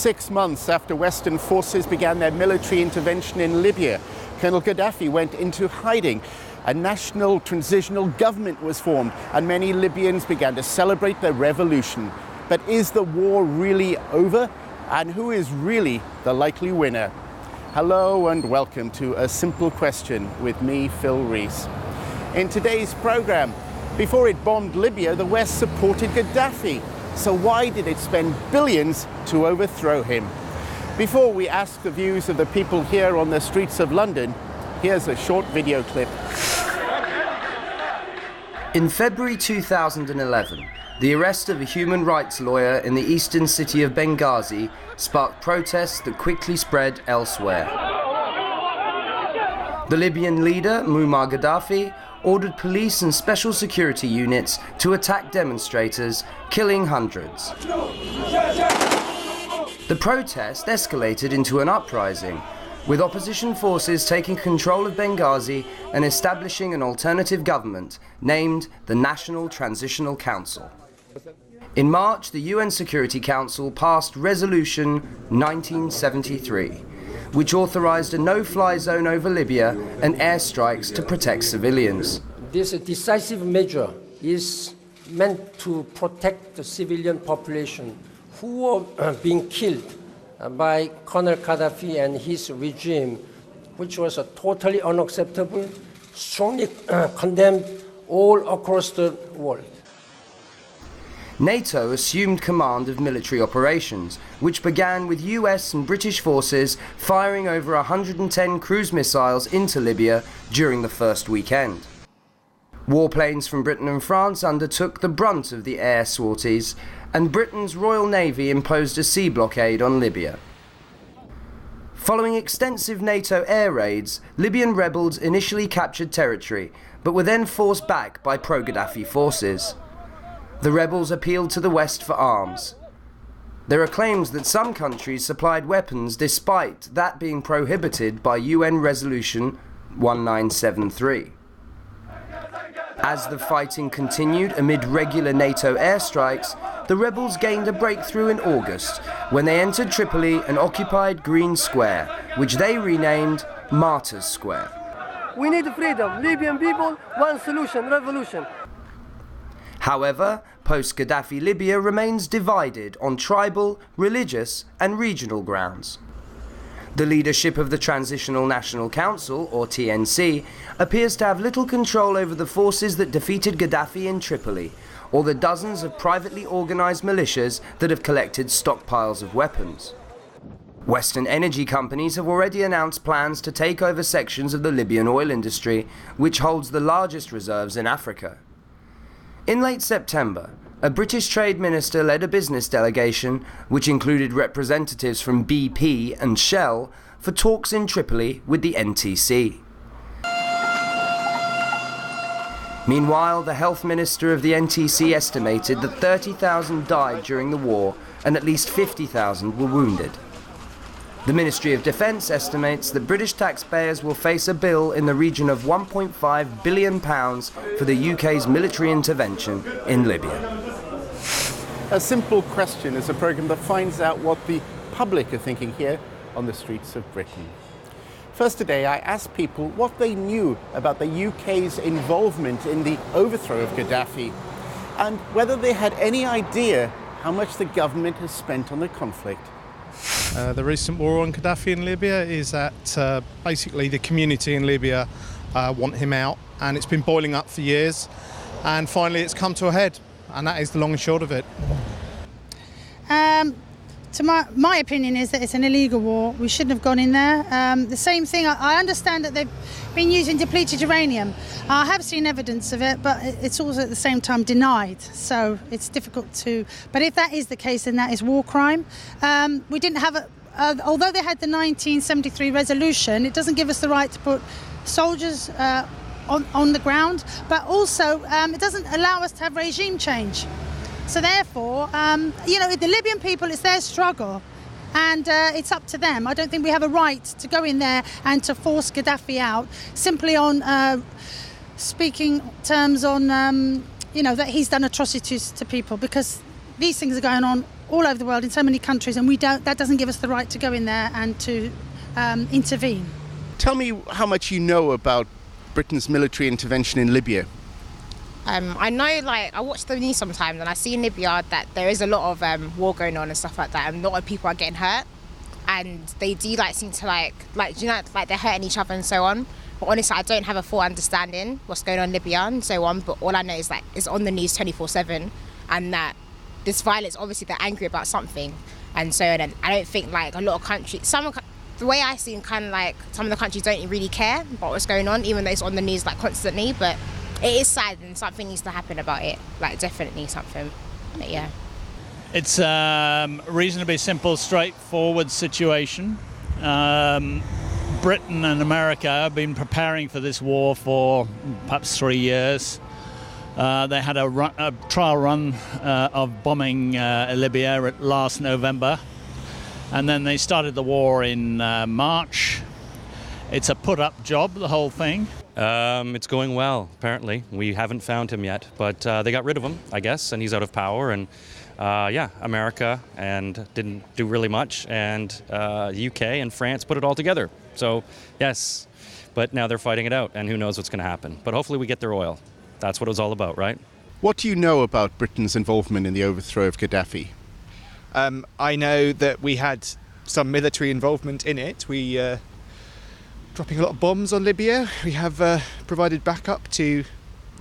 6 months after Western forces began their military intervention in Libya, Colonel Gaddafi went into hiding. A national transitional government was formed and many Libyans began to celebrate their revolution. But is the war really over? And who is really the likely winner? Hello and welcome to A Simple Question with me, Phil Rees. In today's program, before it bombed Libya, the West supported Gaddafi. So why did it spend billions to overthrow him? Before we ask the views of the people here on the streets of London, here's a short video clip. In February 2011, the arrest of a human rights lawyer in the eastern city of Benghazi sparked protests that quickly spread elsewhere. The Libyan leader, Muammar Gaddafi, ordered police and special security units to attack demonstrators, killing hundreds. The protest escalated into an uprising, with opposition forces taking control of Benghazi and establishing an alternative government named the National Transitional Council. In March, the UN Security Council passed Resolution 1973, which authorized a no-fly zone over Libya and airstrikes to protect civilians. This decisive measure is meant to protect the civilian population who are being killed by Colonel Gaddafi and his regime, which was totally unacceptable, strongly condemned all across the world. NATO assumed command of military operations, which began with US and British forces firing over 110 cruise missiles into Libya during the first weekend. Warplanes from Britain and France undertook the brunt of the air sorties, and Britain's Royal Navy imposed a sea blockade on Libya. Following extensive NATO air raids, Libyan rebels initially captured territory, but were then forced back by pro-Gaddafi forces. The rebels appealed to the West for arms. There are claims that some countries supplied weapons despite that being prohibited by UN Resolution 1973. As the fighting continued amid regular NATO airstrikes, the rebels gained a breakthrough in August when they entered Tripoli and occupied Green Square, which they renamed Martyrs Square. We need freedom. Libyan people want solution, revolution. However, post-Gaddafi Libya remains divided on tribal, religious and regional grounds. The leadership of the Transitional National Council, or TNC, appears to have little control over the forces that defeated Gaddafi in Tripoli, or the dozens of privately organised militias that have collected stockpiles of weapons. Western energy companies have already announced plans to take over sections of the Libyan oil industry, which holds the largest reserves in Africa. In late September, a British trade minister led a business delegation, which included representatives from BP and Shell, for talks in Tripoli with the NTC. Meanwhile, the health minister of the NTC estimated that 30,000 died during the war and at least 50,000 were wounded. The Ministry of Defence estimates that British taxpayers will face a bill in the region of £1.5 billion for the UK's military intervention in Libya. A Simple Question is a programme that finds out what the public are thinking here on the streets of Britain. First today, I asked people what they knew about the UK's involvement in the overthrow of Gaddafi and whether they had any idea how much the government has spent on the conflict. The recent war on Gaddafi in Libya is that basically the community in Libya want him out, and it's been boiling up for years, and finally it's come to a head, and that is the long and short of it. My opinion is that it's an illegal war. We shouldn't have gone in there. The same thing, I understand that they've been using depleted uranium. I have seen evidence of it, but it's also at the same time denied. So it's difficult to... But if that is the case, then that is war crime. We didn't have although they had the 1973 resolution, it doesn't give us the right to put soldiers on the ground, but also it doesn't allow us to have regime change. So therefore, the Libyan people, it's their struggle, and it's up to them. I don't think we have a right to go in there and to force Gaddafi out simply on speaking terms on, that he's done atrocities to people, because these things are going on all over the world in so many countries, and that doesn't give us the right to go in there and to intervene. Tell me how much you know about Britain's military intervention in Libya. I know, I watch the news sometimes and I see in Libya that there is a lot of war going on and stuff like that, and a lot of people are getting hurt, and they do seem to they're hurting each other and so on. But honestly, I don't have a full understanding what's going on in Libya and so on. But all I know is it's on the news 24/7, and that this violence, obviously they're angry about something and so on. And I don't think a lot of countries, the way I see some of the countries don't really care about what's going on, even though it's on the news constantly. But it is sad, and something needs to happen about it. Definitely something. But yeah. It's a reasonably simple, straightforward situation. Britain and America have been preparing for this war for perhaps 3 years. They had a trial run of bombing Libya last November, and then they started the war in March. It's a put-up job, the whole thing. It's going well, apparently. We haven't found him yet, but they got rid of him, I guess, and he's out of power. And America didn't do really much, and UK and France put it all together. So, yes, but now they're fighting it out, and who knows what's going to happen. But hopefully we get their oil. That's what it was all about, right? What do you know about Britain's involvement in the overthrow of Gaddafi? I know that we had some military involvement in it. We dropping a lot of bombs on Libya. We have provided backup to,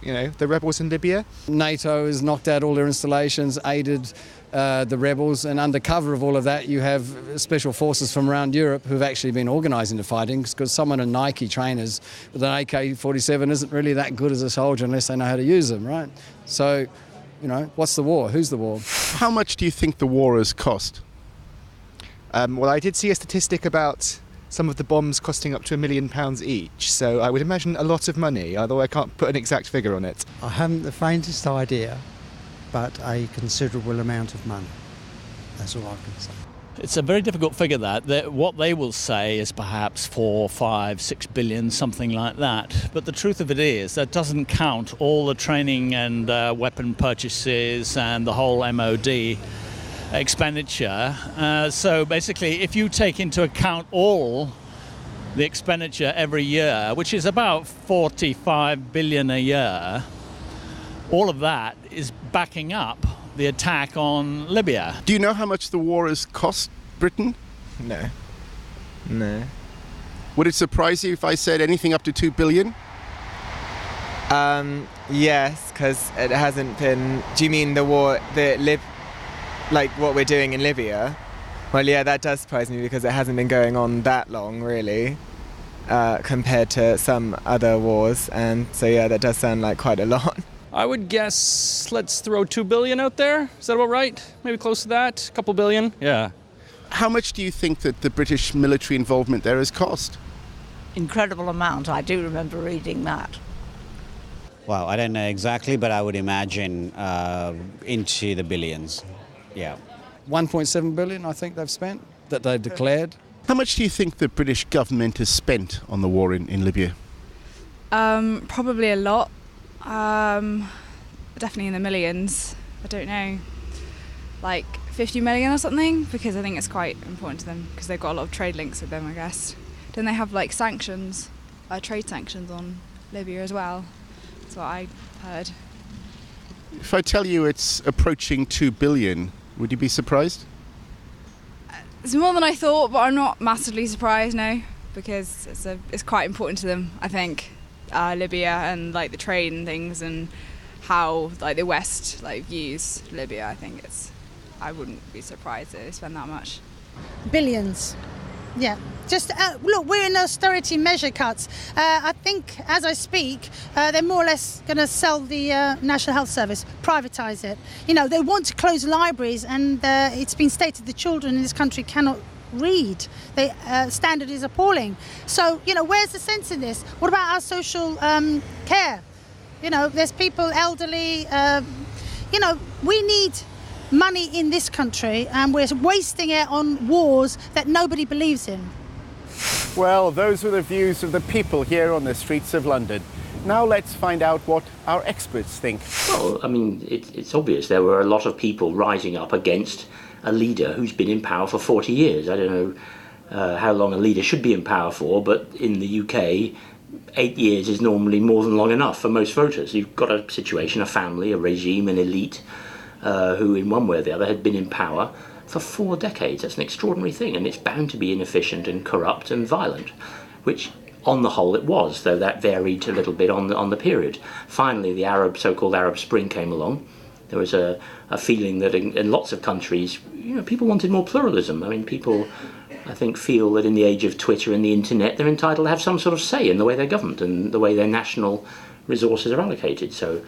the rebels in Libya. NATO has knocked out all their installations, aided the rebels, and under cover of all of that, you have special forces from around Europe who've actually been organising the fighting, because someone in Nike trainers with an AK-47 isn't really that good as a soldier unless they know how to use them, right? So, what's the war? Who's the war? How much do you think the war has cost? Well, I did see a statistic about some of the bombs costing up to £1 million each, so I would imagine a lot of money, although I can't put an exact figure on it. I haven't the faintest idea, but a considerable amount of money. That's all I can say. It's a very difficult figure, that what they will say is perhaps 4, 5, 6 billion, something like that. But the truth of it is that doesn't count all the training and weapon purchases and the whole MOD expenditure. So basically, if you take into account all the expenditure every year, which is about 45 billion a year, all of that is backing up the attack on Libya. Do you know how much the war has cost Britain? No. Would it surprise you if I said anything up to 2 billion? Yes, because it hasn't been... Do you mean the war, what we're doing in Libya? Well, yeah, that does surprise me, because it hasn't been going on that long, really, compared to some other wars. And so, yeah, that does sound like quite a lot. I would guess, let's throw 2 billion out there. Is that about right? Maybe close to that? A couple billion? Yeah. How much do you think that the British military involvement there has cost? Incredible amount. I do remember reading that. Well, I don't know exactly, but I would imagine into the billions. Yeah. 1.7 billion, I think they've spent, that they've declared. How much do you think the British government has spent on the war in Libya? Probably a lot. Definitely in the millions. I don't know, 50 million or something, because I think it's quite important to them, because they've got a lot of trade links with them, I guess. Don't they have sanctions, trade sanctions on Libya as well? That's what I heard. If I tell you it's approaching 2 billion, would you be surprised? It's more than I thought, but I'm not massively surprised, no, because it's quite important to them, I think. Libya and the trade and things, and how the West views Libya. I wouldn't be surprised that they spend that much. Billions. Yeah. Just look, we're in austerity measure cuts. I think as I speak, they're more or less going to sell the National Health Service, privatise it. They want to close libraries, and it's been stated the children in this country cannot read. The standard is appalling. So, where's the sense in this? What about our social care? There's people, elderly. We need money in this country, and we're wasting it on wars that nobody believes in. Well, those were the views of the people here on the streets of London. Now let's find out what our experts think. Well, it's obvious there were a lot of people rising up against a leader who's been in power for 40 years. I don't know how long a leader should be in power for, but in the UK, 8 years is normally more than long enough for most voters. You've got a situation, a family, a regime, an elite who in one way or the other had been in power for 4 decades. That's an extraordinary thing, and it's bound to be inefficient and corrupt and violent, which on the whole it was, though that varied a little bit on the period. Finally, the so-called Arab Spring came along. There was a feeling that in lots of countries, people wanted more pluralism. I mean, people, I think, feel that in the age of Twitter and the internet, they're entitled to have some sort of say in the way they're governed and the way their national resources are allocated. So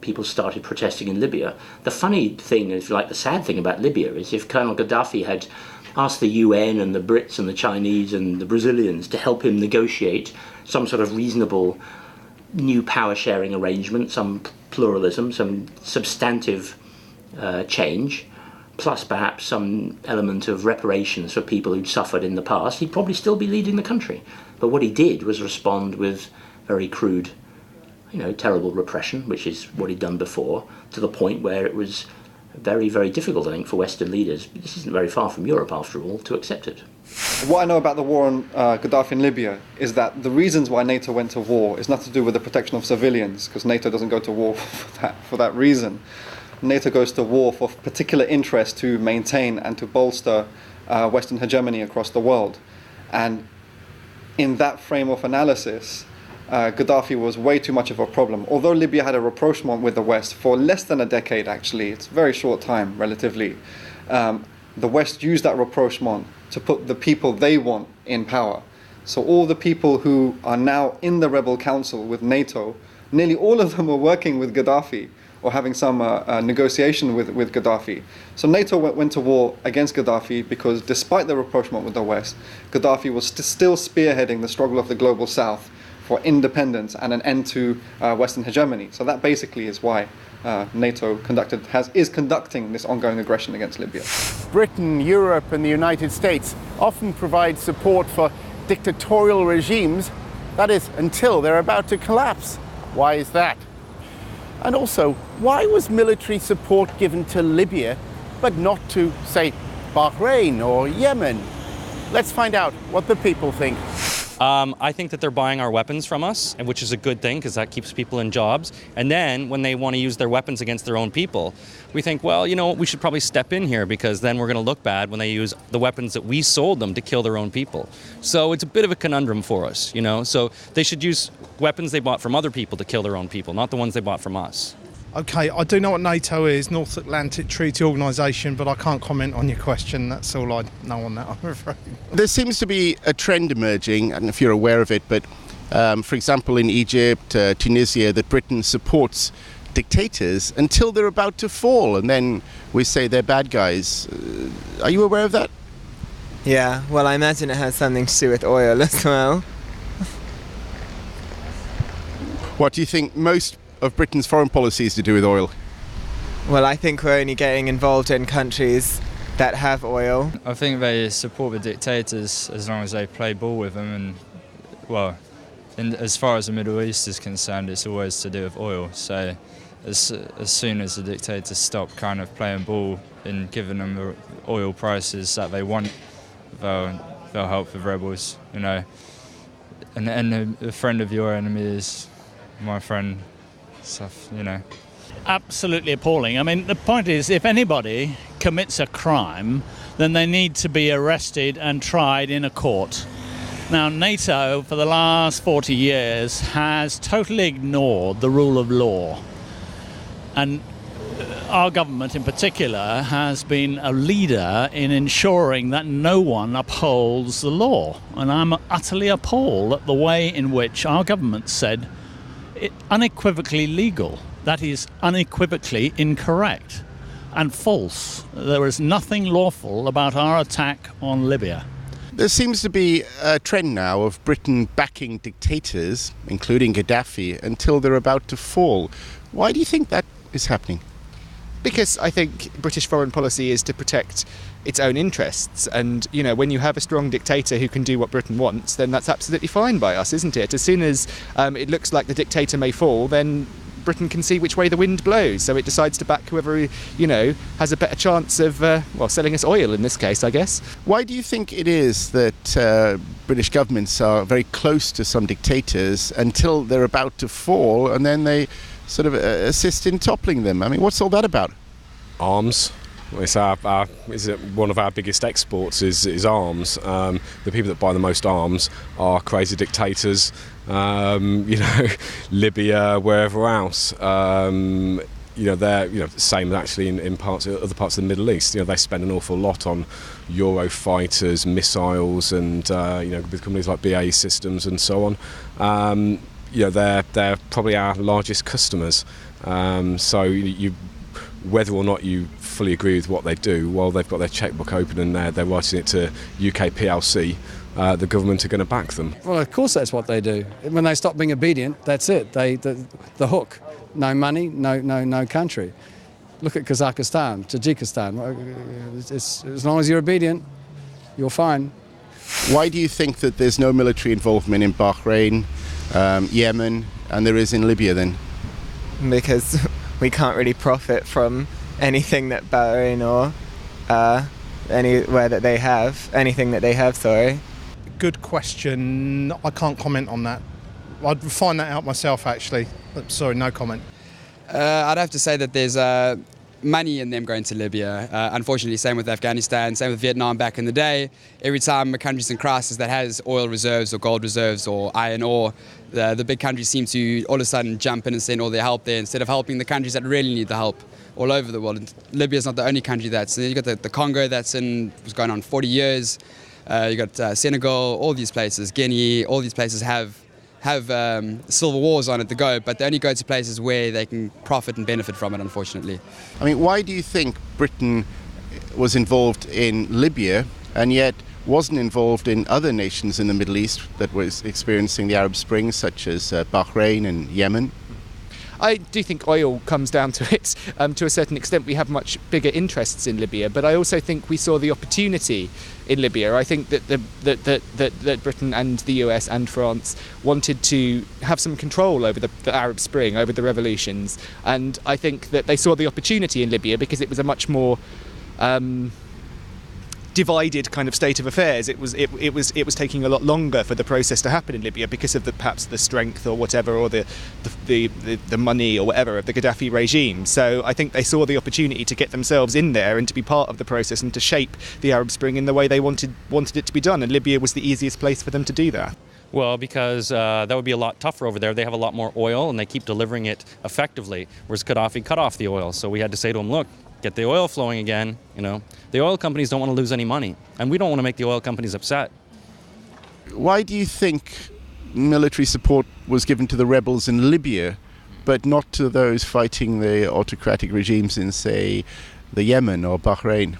people started protesting in Libya. The funny thing, if you like, the sad thing about Libya is if Colonel Gaddafi had asked the UN and the Brits and the Chinese and the Brazilians to help him negotiate some sort of reasonable new power-sharing arrangement, some pluralism, some substantive change, plus perhaps some element of reparations for people who'd suffered in the past, he'd probably still be leading the country. But what he did was respond with very crude, terrible repression, which is what he'd done before, to the point where it was very, very difficult, I think, for Western leaders, this isn't very far from Europe after all, to accept it. What I know about the war on Gaddafi in Libya is that the reasons why NATO went to war is nothing to do with the protection of civilians, because NATO doesn't go to war for that reason. NATO goes to war for particular interest to maintain and to bolster Western hegemony across the world. And in that frame of analysis, Gaddafi was way too much of a problem. Although Libya had a rapprochement with the West for less than a decade, actually, it's a very short time, relatively, the West used that rapprochement to put the people they want in power. So all the people who are now in the rebel council with NATO, nearly all of them were working with Gaddafi or having some negotiation with Gaddafi. So NATO went to war against Gaddafi because despite the rapprochement with the West, Gaddafi was still spearheading the struggle of the global South for independence and an end to Western hegemony. So that basically is why NATO is conducting this ongoing aggression against Libya. Britain, Europe and the United States often provide support for dictatorial regimes, that is, until they're about to collapse. Why is that? And also, why was military support given to Libya but not to, say, Bahrain or Yemen? Let's find out what the people think. I think that they're buying our weapons from us, which is a good thing because that keeps people in jobs. And then when they want to use their weapons against their own people, we think, well, we should probably step in here because then we're going to look bad when they use the weapons that we sold them to kill their own people. So it's a bit of a conundrum for us, So they should use weapons they bought from other people to kill their own people, not the ones they bought from us. Okay, I do know what NATO is, North Atlantic Treaty Organisation, but I can't comment on your question. That's all I know on that, I'm afraid. There seems to be a trend emerging, I don't know if you're aware of it, but for example in Egypt, Tunisia, that Britain supports dictators until they're about to fall, and then we say they're bad guys. Are you aware of that? Yeah, well, I imagine it has something to do with oil as well. What do you think most of Britain's foreign policy is to do with oil? Well, I think we're only getting involved in countries that have oil. I think they support the dictators as long as they play ball with them, and well, as far as the Middle East is concerned, it's always to do with oil. So as soon as the dictators stop kind of playing ball and giving them the oil prices that they want, they'll help the rebels, And a friend of your enemy is my friend. Stuff, Absolutely appalling. I mean, the point is, if anybody commits a crime, then they need to be arrested and tried in a court. Now, NATO, for the last 40 years, has totally ignored the rule of law. And our government in particular has been a leader in ensuring that no one upholds the law. And I'm utterly appalled at the way in which our government said unequivocally legal. That is unequivocally incorrect and false. There is nothing lawful about our attack on Libya. There seems to be a trend now of Britain backing dictators, including Gaddafi, until they're about to fall. Why do you think that is happening? Because I think British foreign policy is to protect its own interests, and when you have a strong dictator who can do what Britain wants, then that's absolutely fine by us, isn't it? As soon as it looks like the dictator may fall, then Britain can see which way the wind blows, so it decides to back whoever, has a better chance of, selling us oil in this case, I guess. Why do you think it is that British governments are very close to some dictators until they're about to fall, and then they sort of assist in toppling them? I mean, what's all that about? Arms. It's one of our biggest exports is arms. The people that buy the most arms are crazy dictators, Libya, wherever else. They're same actually in other parts of the Middle East. They spend an awful lot on Eurofighters, missiles, and with companies like BAE Systems and so on. They're probably our largest customers. Whether or not you fully agree with what they do, while they've got their chequebook open and they're writing it to UK PLC, the government are going to back them. Well, of course that's what they do. When they stop being obedient, that's it. The hook. No money, no country. Look at Kazakhstan, Tajikistan. As long as you're obedient, you're fine. Why do you think that there's no military involvement in Bahrain, Yemen, and there is in Libya then? Because we can't really profit from anything that Bahrain or anything that they have, sorry. Good question. I can't comment on that. I'd find that out myself, actually. Sorry, no comment. I'd have to say that there's money in them going to Libya. Unfortunately, same with Afghanistan, same with Vietnam back in the day. Every time a country's in crisis that has oil reserves or gold reserves or iron ore, the big countries seem to all of a sudden jump in and send all their help there instead of helping the countries that really need the help all over the world. And Libya's not the only country that's. You've got the Congo was going on 40 years. You've got Senegal, all these places, Guinea, all these places have civil wars on at the go, but they only go to places where they can profit and benefit from it, unfortunately. I mean, why do you think Britain was involved in Libya and yet wasn't involved in other nations in the Middle East that was experiencing the Arab Spring, such as Bahrain and Yemen? I do think oil comes down to it. To a certain extent, we have much bigger interests in Libya, but I also think we saw the opportunity in Libya. I think that Britain and the US and France wanted to have some control over the Arab Spring, over the revolutions, and I think that they saw the opportunity in Libya because it was a much more divided kind of state of affairs. It was taking a lot longer for the process to happen in Libya because of perhaps the strength or whatever, or the money or whatever of the Gaddafi regime. So I think they saw the opportunity to get themselves in there and to be part of the process and to shape the Arab Spring in the way they wanted it to be done. And Libya was the easiest place for them to do that. Well, because that would be a lot tougher over there. They have a lot more oil and they keep delivering it effectively, whereas Gaddafi cut off the oil. So we had to say to him, look, get the oil flowing again. The oil companies don't want to lose any money, and we don't want to make the oil companies upset. Why do you think military support was given to the rebels in Libya, but not to those fighting the autocratic regimes in, say, the Yemen or Bahrain?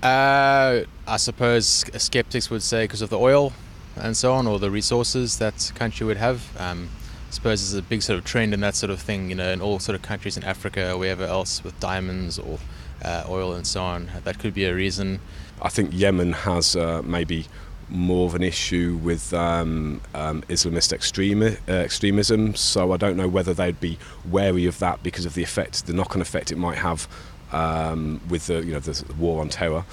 I suppose skeptics would say because of the oil and so on, or the resources that the country would have. I suppose there's a big sort of trend in that sort of thing, in all sort of countries in Africa or wherever else with diamonds or oil and so on. That could be a reason. I think Yemen has maybe more of an issue with Islamist extremism, so I don't know whether they'd be wary of that because of the knock-on effect it might have with the war on terror.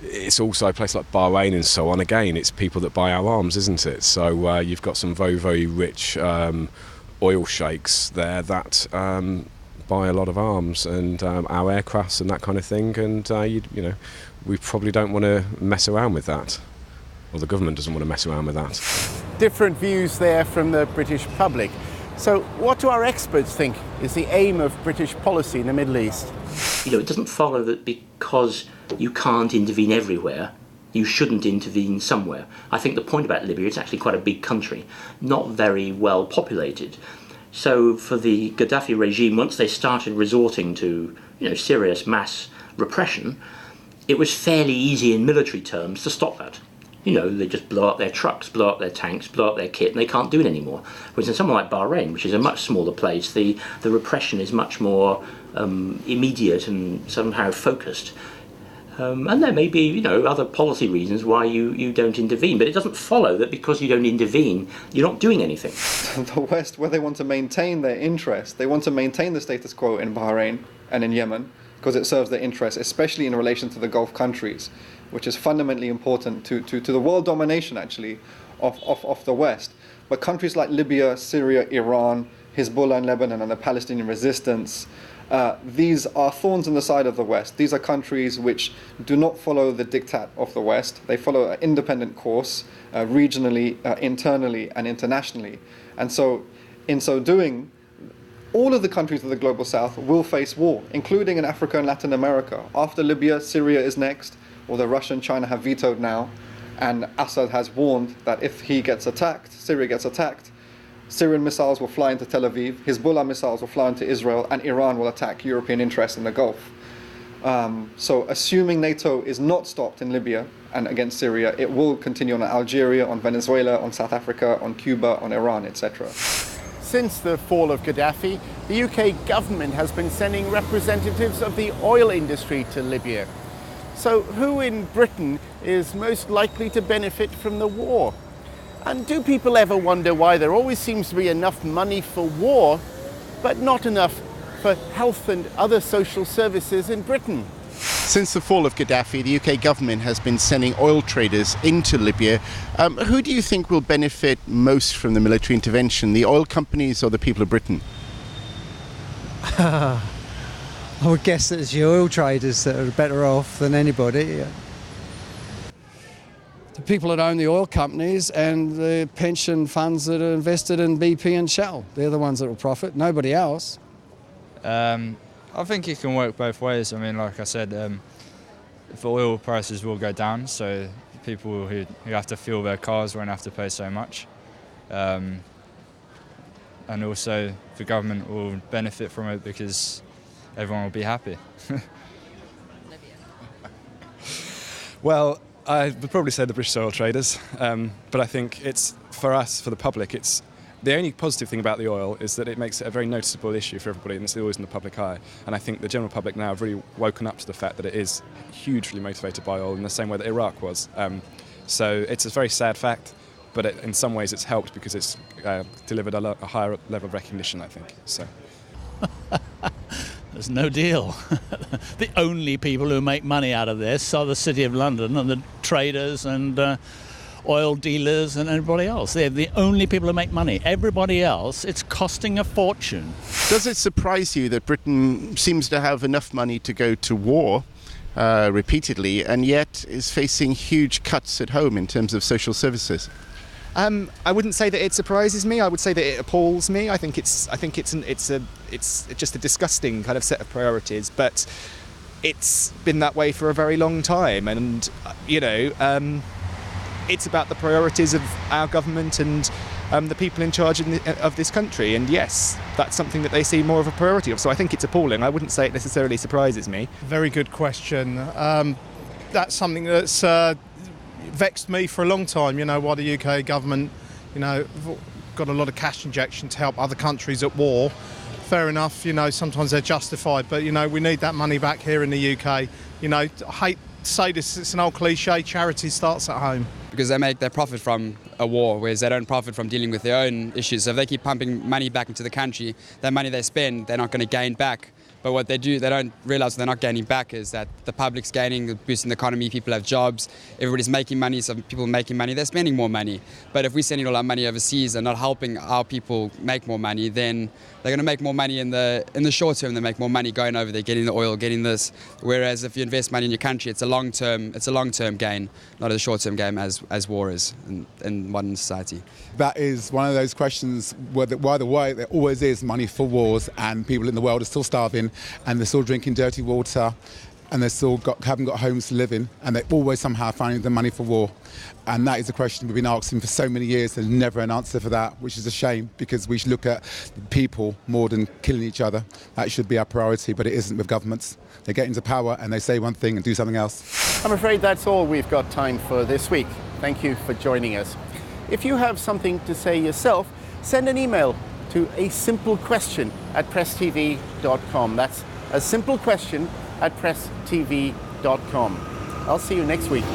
It's also a place like Bahrain and so on. Again, it's people that buy our arms, isn't it? So you've got some very, very rich oil sheikhs there that buy a lot of arms and our aircrafts and that kind of thing. And we probably don't want to mess around with that, or the government doesn't want to mess around with that. Different views there from the British public. So what do our experts think is the aim of British policy in the Middle East? It doesn't follow that because you can't intervene everywhere, you shouldn't intervene somewhere. I think the point about Libya, it's actually quite a big country, not very well populated. So for the Gaddafi regime, once they started resorting to serious mass repression, it was fairly easy in military terms to stop that. They just blow up their trucks, blow up their tanks, blow up their kit, and they can't do it anymore. Whereas in somewhere like Bahrain, which is a much smaller place, the repression is much more immediate and somehow focused. And there may be, other policy reasons why you don't intervene. But it doesn't follow that because you don't intervene, you're not doing anything. The West, where they want to maintain their interest, they want to maintain the status quo in Bahrain and in Yemen because it serves their interests, especially in relation to the Gulf countries, which is fundamentally important to the world domination, actually, of the West. But countries like Libya, Syria, Iran, Hezbollah in Lebanon, and the Palestinian resistance, these are thorns in the side of the West. These are countries which do not follow the diktat of the West. They follow an independent course, regionally, internally, and internationally. And so, in so doing, all of the countries of the global south will face war, including in Africa and Latin America. After Libya, Syria is next, although Russia and China have vetoed now. And Assad has warned that if he gets attacked, Syria gets attacked, Syrian missiles will fly into Tel Aviv, Hezbollah missiles will fly into Israel, and Iran will attack European interests in the Gulf. So assuming NATO is not stopped in Libya and against Syria, it will continue on Algeria, on Venezuela, on South Africa, on Cuba, on Iran, etc. Since the fall of Gaddafi, the UK government has been sending representatives of the oil industry to Libya. So who in Britain is most likely to benefit from the war? And do people ever wonder why there always seems to be enough money for war, but not enough for health and other social services in Britain? Since the fall of Gaddafi, the UK government has been sending oil traders into Libya. Who do you think will benefit most from the military intervention, the oil companies or the people of Britain? I would guess that it's the oil traders that are better off than anybody. The people that own the oil companies and the pension funds that are invested in BP and Shell. They're the ones that will profit, nobody else. I think it can work both ways. I mean, like I said, the oil prices will go down, so people who have to fuel their cars won't have to pay so much. And also the government will benefit from it because everyone will be happy. Well, I would probably say the British oil traders, but I think it's, for us, for the public, it's the only positive thing about the oil is that it makes it a very noticeable issue for everybody, and it's always in the public eye. And I think the general public now have really woken up to the fact that it is hugely motivated by oil in the same way that Iraq was. So it's a very sad fact, but in some ways it's helped because it's delivered a higher level of recognition, I think. So. There's no deal. The only people who make money out of this are the City of London and the traders and oil dealers and everybody else. They're the only people who make money. Everybody else, it's costing a fortune. Does it surprise you that Britain seems to have enough money to go to war repeatedly and yet is facing huge cuts at home in terms of social services? I wouldn't say that it surprises me. I would say that it appalls me. I think it's just a disgusting kind of set of priorities. But it's been that way for a very long time, and it's about the priorities of our government and the people in charge of this country. And yes, that's something that they see more of a priority of. So I think it's appalling. I wouldn't say it necessarily surprises me. Very good question. That's something that's vexed me for a long time, why the UK government, got a lot of cash injection to help other countries at war. Fair enough, sometimes they're justified, but, we need that money back here in the UK. I hate to say this, it's an old cliche, charity starts at home. Because they make their profit from a war, whereas they don't profit from dealing with their own issues. So if they keep pumping money back into the country, that money they spend, they're not going to gain back. But what they do, they don't realise they're not gaining back is that the public's gaining, boosting the economy, people have jobs, everybody's making money, so people making money, they're spending more money. But if we're sending all our money overseas and not helping our people make more money, then they're going to make more money in the short term. They make more money going over there, getting the oil, getting this. Whereas if you invest money in your country, it's a long-term gain, not a short-term gain as war is in modern society. That is one of those questions why there always is money for wars, and people in the world are still starving, and they're still drinking dirty water, and they still haven't got homes to live in, and they're always somehow finding the money for war. And that is a question we've been asking for so many years. There's never an answer for that, which is a shame, because we should look at people more than killing each other. That should be our priority, but it isn't with governments. They get into power and they say one thing and do something else. I'm afraid that's all we've got time for this week. Thank you for joining us. If you have something to say yourself, send an email to asimplequestion@presstv.com. That's a simple question at presstv.com. I'll see you next week.